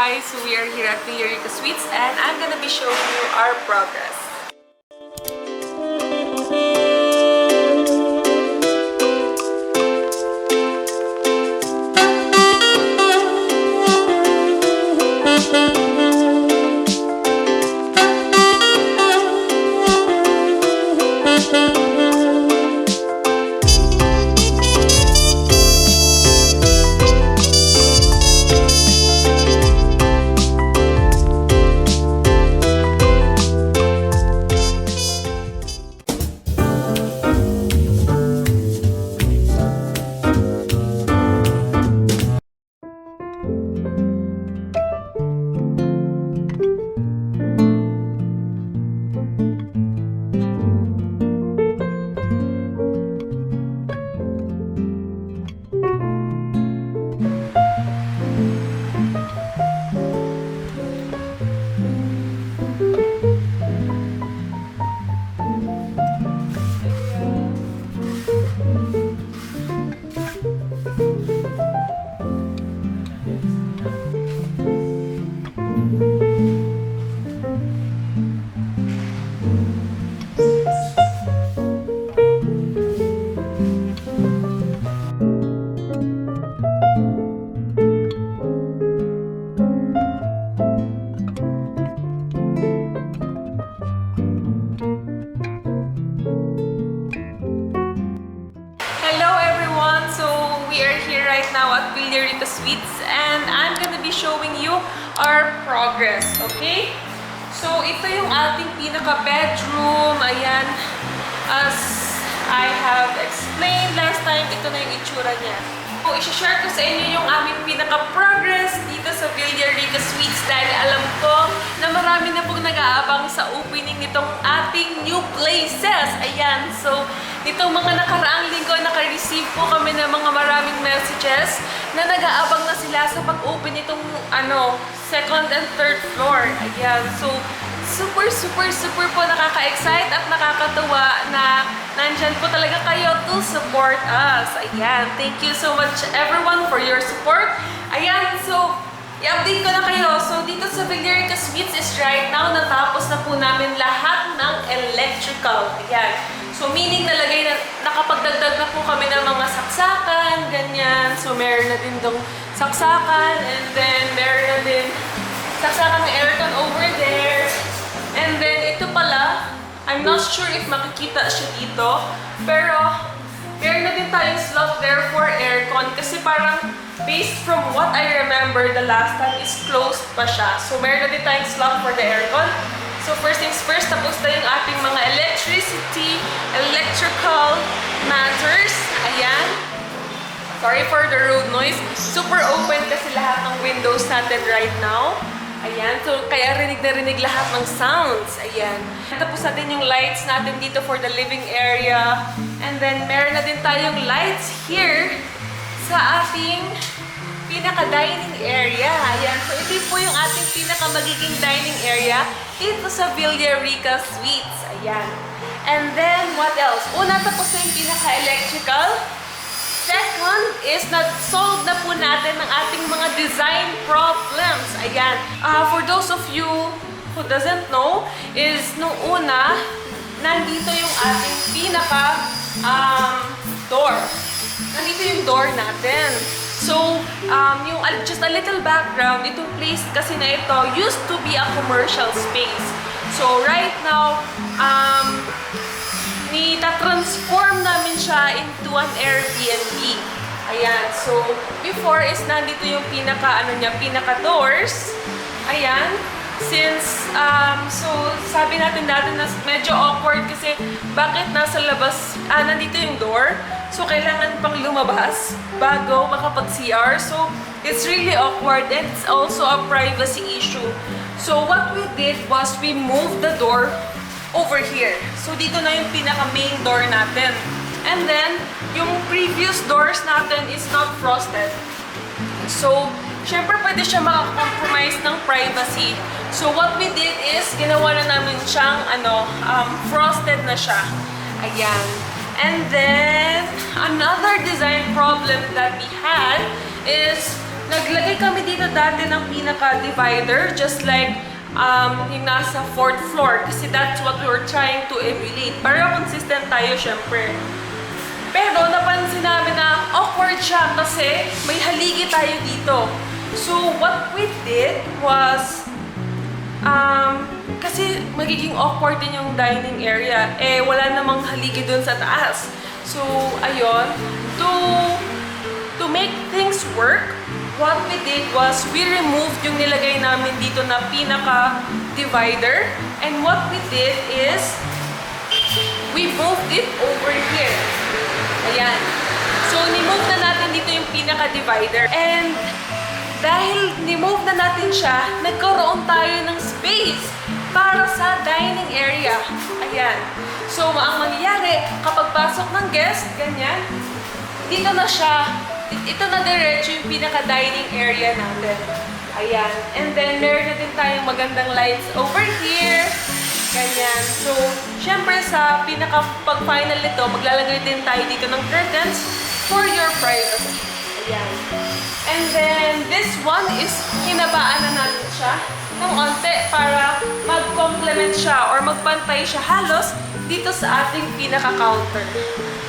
guys! So we are here at Vill Rica Suites and I'm gonna be showing you our progress. Vill Rica Suites and I'm gonna be showing you our progress, okay? So, ito yung ating pinaka-bedroom. Ayan, as I have explained last time, ito na yung itsura niya. So, isi-share ko sa inyo yung aming pinaka-progress dito sa Vill Rica Suites dahil alam ko na marami na pong nag-aabang sa opening nitong ating new places. Ayan, so, nitong mga nakaraang linggo, naka-receive po kami ng mga maraming messages na nag-aabang na sila sa pag-open nitong second and third floor. Ayan, so super po nakaka-excite at nakakatuwa na nandyan po talaga kayo to support us. Ayan, thank you so much everyone for your support. Ayan, so i-update ko na kayo. So dito sa Vill Rica Suites is right now natapos na po namin lahat ng electrical. Ayan. So, meaning nakapagdagdag na po kami ng mga saksakan, ganyan. So, meron na din dong saksakan, and then meron na din saksakan ng aircon over there. And then, ito pala, I'm not sure if makikita siya dito, pero meron na din tayong slot there for aircon kasi parang based from what I remember the last time is closed pa siya. So, meron na din tayong slot for the aircon. So, first things first, tapos na yung ating mga electrical matters. Ayan. Sorry for the road noise. Super open kasi lahat ng windows natin right now. Ayan. So, kaya rinig na rinig lahat ng sounds. Ayan. Tapos natin yung lights natin dito for the living area. And then, meron na din tayong lights here sa ating pinaka-dining area. Ayan. So, ito po yung ating pinaka-magiging dining area dito sa Vill Rica Suites. Ayan. And then, what else? Una, tapos na yung pinaka-electrical. Second is, solve na po natin ang ating mga design problems. Ayan. For those of you who doesn't know, is nung una, nandito yung ating pinaka-door. Nandito yung door natin. So, just a little background, itong place kasi na ito used to be a commercial space. So, right now, transform namin siya into an Airbnb. Ayan. So, before is nandito yung pinaka-doors. Ayan. Since, so, sabi natin dati na medyo awkward kasi bakit nasa labas, nandito yung door. So, kailangan pang lumabas bago makapag-CR. So, it's really awkward and it's also a privacy issue. So, what we did was we moved the door over here. So, dito na yung pinaka-main door natin. And then, yung previous doors natin is not frosted. So, syempre pwede siya makakompromise ng privacy. So, what we did is, ginawa na namin siyang, frosted na siya. Ayan. And then, another design problem that we had is, Naglagay kami dito dati ng pinaka-divider, just like yung nasa 4th floor. Kasi that's what we were trying to emulate. Para consistent tayo, syempre. Pero napansin namin na awkward siya kasi may haligi tayo dito. So, what we did was, kasi magiging awkward din yung dining area. Eh, wala namang haligi dun sa taas. So, ayun. To make things work, what we did was we removed yung nilagay namin dito na pinaka-divider. And what we did is we moved it over here. Ayan. So, ni-move na natin dito yung pinaka-divider. And dahil ni-move na natin siya, nagkaroon tayo ng space para sa dining area. Ayan. So, ang mangyayari, kapag pasok ng guest, ganyan, dito na siya. Ito na diretso yung pinaka-dining area natin. Ayan. And then, meron na din tayong magandang lights over here. Ganyan. So, syempre sa pinaka-pag-final nito, maglalagay din tayo dito ng curtains for your privacy. Ayan. And then, this one is hinabaan na natin siya ng onte para mag-complement siya or magpantay siya halos dito sa ating pinaka-counter.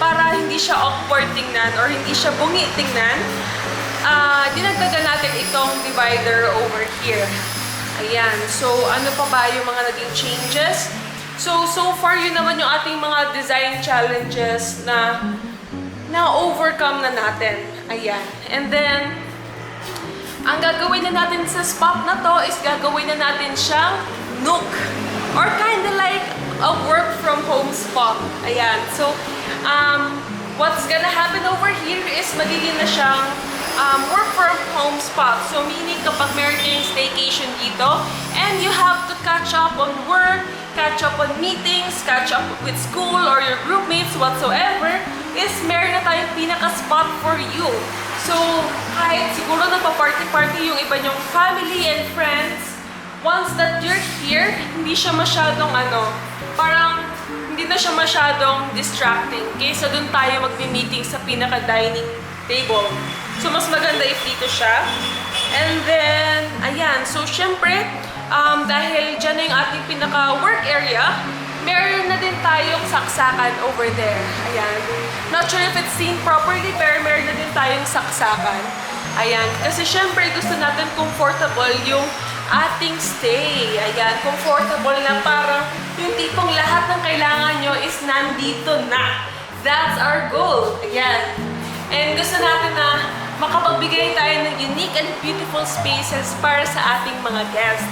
Para hindi siya awkward tingnan or hindi siya bungi tingnan, dinagdagan natin itong divider over here. Ayan. So, ano pa ba yung mga naging changes? So far, yun naman yung ating mga design challenges na na-overcome na natin. Ayan. And then, ang gagawin na natin sa spot na to is gagawin na natin siyang nook. Or kind of like a work from home spot. Ayan. So, what's gonna happen over here is magiging na siyang work from home spot. So, meaning kapag meron kayong staycation dito, and you have to catch up on work, catch up on meetings, catch up with school or your groupmates, whatsoever, is meron na tayong pinaka-spot for you. So, kahit siguro nagpa-party-party yung iba nyong family and friends, once that you're here, hindi siya masyadong parang hindi na siya masyadong distracting kaysa dun tayo magbi-meeting sa pinaka-dining table. So, mas maganda if dito siya. And then, ayan. So, syempre, dahil dyan na yung ating pinaka-work area, meron na din tayong saksakan over there. Ayan. Not sure if it's seen properly, pero meron na din tayong saksakan. Ayan. Kasi syempre, gusto natin comfortable yung ating stay. Ayan. Comfortable na parang yung tipong lahat ng kailangan nyo is nandito na. That's our goal. Ayan. And gusto natin na makapagbigay tayo ng unique and beautiful spaces para sa ating mga guests.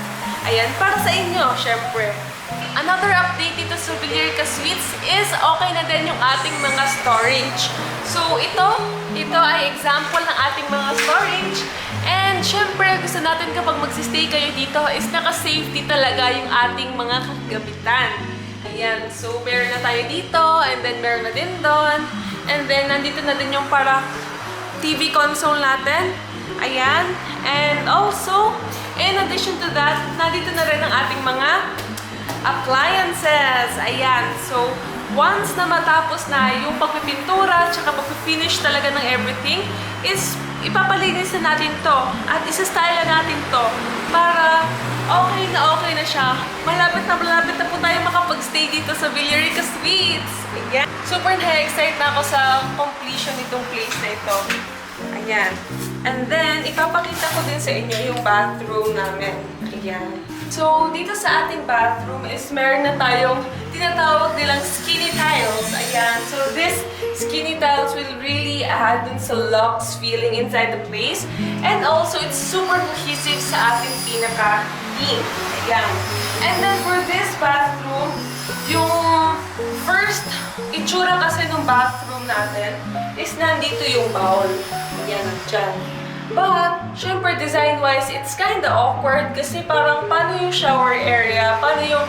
Ayan, para sa inyo, syempre. Another update dito sa Vill Rica Suites is okay na din yung ating mga storage. So, ito ay example ng ating mga storage. And syempre, gusto natin kapag magsistay kayo dito is naka-safety talaga yung ating mga kagamitan. Ayan, so meron na tayo dito, and then meron na din doon. And then, nandito na din yung para TV console natin. Ayan. And also, in addition to that, nandito na rin ang ating mga appliances. Ayan. So, once na matapos na yung pagpipintura tsaka pagpipinish talaga ng everything, is ipapalinis na natin to. At isa-style na natin to para okay na siya. Malapit na po tayo makapag-stay dito sa Vill Rica Suites. Ayan. Super na-excite na ako sa completion nitong place na ito. Ayan. And then, ipapakita ko din sa inyo yung bathroom namin. Ayan. So, dito sa ating bathroom is meron na tayong tinatawag nilang skinny tiles. Ayan. So, this skinny tiles will really add dun sa luxe feeling inside the place. And also, it's super cohesive sa ating pinaka-theme. Ayan. And then, for this bathroom, yung first itsura kasi ng bathroom natin is nandito yung bowl. Ayan, dyan. But, syempre, design-wise, it's kinda awkward kasi parang paano yung shower area, paano yung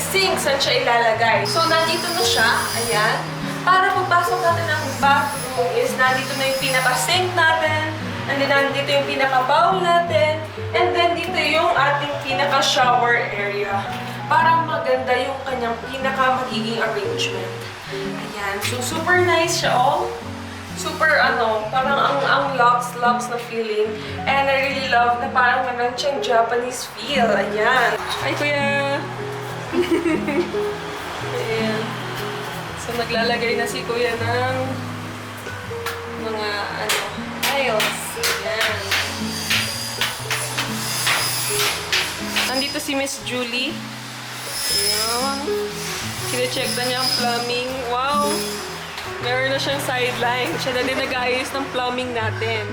sink, saan siya ilalagay. So, nandito na siya, ayan. Para pagpasok natin ng bathroom is nandito na yung pinaka-sink natin, and then nandito yung pinaka-bowl natin, and then dito yung ating pinaka-shower area. Parang maganda yung kanyang pinaka-magiging arrangement. Ayan. So, super nice siya all. super parang ang luxe na feeling. And I really love na parang meron siyang Japanese feel. Ayan. Ay, kuya! Ayan. So, naglalagay na si kuya ng mga tiles. Ayan. Nandito si Miss Julie. Ayan. Kine-check na niya ang plumbing. Wow! Meron na siyang sideline. Siya na din nag-ayos ng plumbing natin.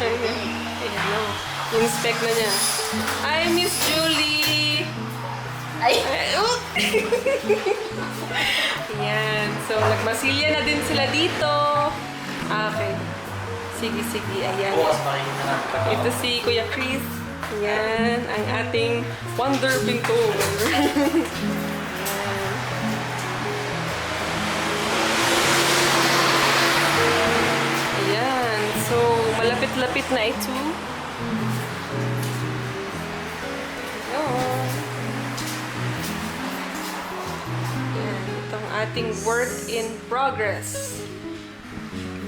Ayan o. Inspect na niya. Hi, Miss Julie! Ay! Ayan. So, nagmasilya na din sila dito. Okay. Sige. Ayan. Ito si Kuya Chris. Ayan. Ang ating wonder pintor. So, malapit-lapit na ito. Ayan, itong ating work in progress.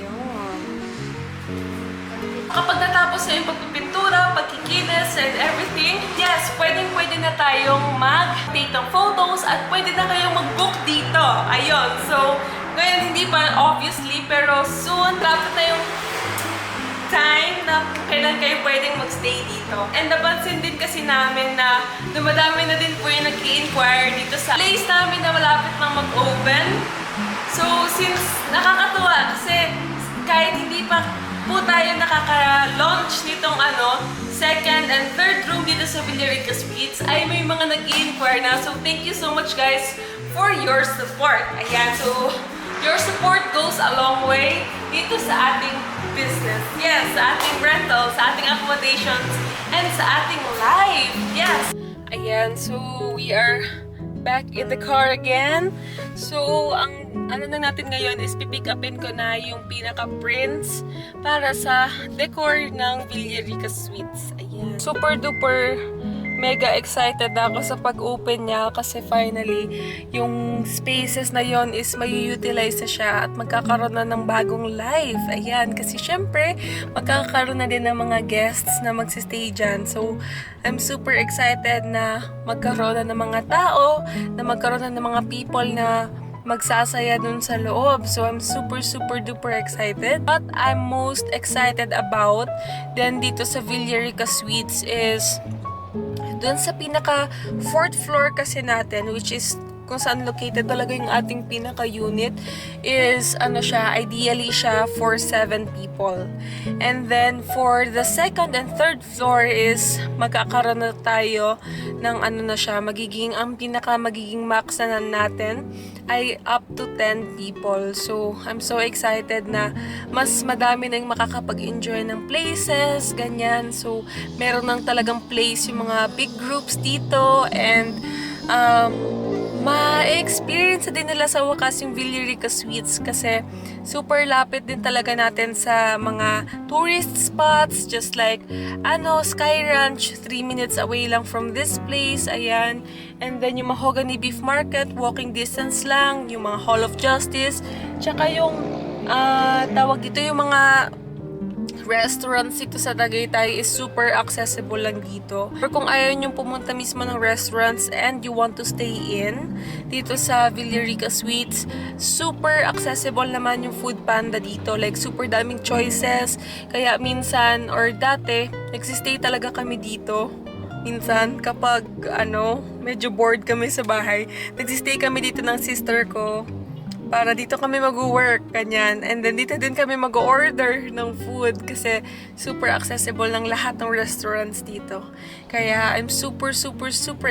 Ayan. Kapag natapos na yung pagpipintura, pagkikinis, and everything, yes, pwede na tayong mag-take ng photos at pwede na kayong mag-book dito. Ayun. So, ngayon hindi pa obviously, pero soon, dapat na yung time na kailan kayo pwedeng magstay dito. And napansin din kasi namin na dumadami na din po yung nag-i-inquire dito sa place namin na malapit nang mag-open. So, since nakakatuwa kasi kahit hindi pa po tayo nakaka-launch nitong second and third room dito sa Vill Rica Suites, ay may mga nag-i-inquire na. So, thank you so much guys for your support. Ayan, so your support goes a long way dito sa ating business. Yes, sa ating rentals, sa ating accommodations, and sa ating life. Yes. Ayan, so we are back in the car again. So, ang na natin ngayon is pipick upin ko na yung pinaka-prints para sa decor ng Vill Rica Suites. Ayan. Super duper mega excited ako sa pag-open niya kasi finally, yung spaces na yon is may-utilize na siya at magkakaroon na ng bagong life. Ayan, kasi syempre, magkakaroon na din ng mga guests na magsistay dyan. So, I'm super excited na magkaroon na ng mga tao, na magkaroon na ng mga people na magsasaya dun sa loob. So, I'm super duper excited. What I'm most excited about then dito sa Vill Rica Suites is doon sa pinaka 4th floor kasi natin, which is kung saan located talaga yung ating pinaka-unit, is ideally siya for 7 people. And then for the 2nd and 3rd floor is magkakaroon na tayo ng ang magiging max na natin ay up to 10 people. So, I'm so excited na mas madami na yung makakapag-enjoy ng places, ganyan. So, meron nang talagang place yung mga big groups dito and ma-experience din nila sa wakas yung Vill Rica Suites kasi super lapit din talaga natin sa mga tourist spots just like Sky Ranch, 3 minutes away lang from this place, ayan. And then yung Mahogany Beef Market, walking distance lang, yung mga Hall of Justice, tsaka yung yung mga restaurants dito sa Tagaytay is super accessible lang dito. Pero kung ayaw nyo pumunta mismo ng restaurants and you want to stay in dito sa Vill Rica Suites, super accessible naman yung Food Panda dito. Like, super daming choices. Kaya minsan, or dati, nagsistay talaga kami dito. Minsan, kapag medyo bored kami sa bahay, nagsistay kami dito ng sister ko. Para dito kami mag-work, ganyan. And then dito din kami mag-order ng food kasi super accessible ng lahat ng restaurants dito. Kaya I'm super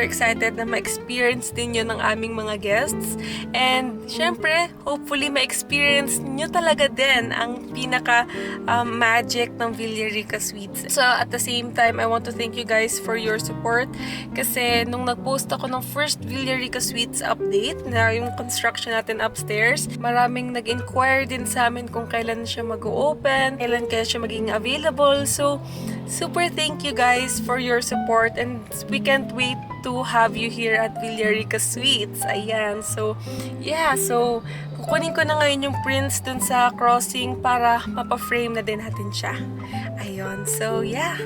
excited na ma-experience din yun ng aming mga guests. And syempre, hopefully ma-experience nyo talaga din ang pinaka-magic ng Vill Rica Suites. So at the same time, I want to thank you guys for your support kasi nung nag-post ako ng first Vill Rica Suites update na yung construction natin upstairs, buyers. Maraming nag-inquire din sa amin kung kailan siya mag-open, kailan kaya siya maging available. So, super thank you guys for your support and we can't wait to have you here at Vill Rica Suites. Ayan. So, yeah. So, kukunin ko na ngayon yung prints dun sa crossing para mapa-frame na din natin siya. Ayun. So, yeah.